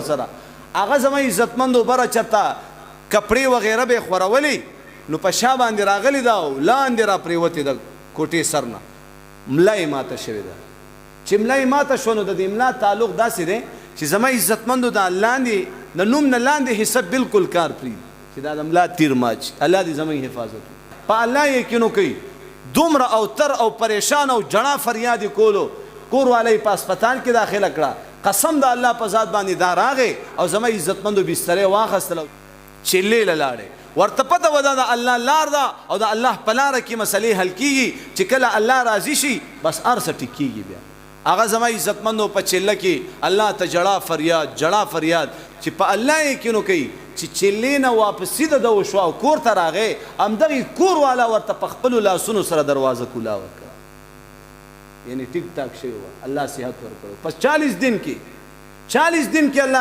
سره هغه زما عزتمندو بره چرته کپړې وغیره به خورولې نو په شا باندې راغلی دا لاندې را پریوتې د کوټې سر نه ملا یې ماته شوې ده چې ملا یې ماته شو نو د دې ملا تعلق داسې دی چې زما عزتمندو د لاندې د نوم نه لاندې حصه بالکل کار پرېږدي چې دا د ملا تیر مات شي الله دې زموږ حفاظت وکړي په الله یقین وکړئ دومره او تر او پریشان او جڼا فریاد یې کولو کور والی په اسپتال کې داخله کړه قسم د الله په ذات باندې دا راغی او زما عزتمندو بسترې واخیستله چلې له لاړې ورته پته وه دا د الله لار ده او د الله په لاره کې مسلې حل کېږي چې کله الله راضي شي بس هر څه ټیک کېږي بیا هغه زما عزتمندو په چله کې الله ته جړا فریاد چې په الله یقین وکړئ چې چلې نه واپسي د ده وشوه او کور ته راغی همدغې کور والا ورته په خپلو لاسونو سره دروازه کولا ورکړه یعنی ټیک ټاک شوی وه الله صحت ورکړو پس 40 दिन کې الله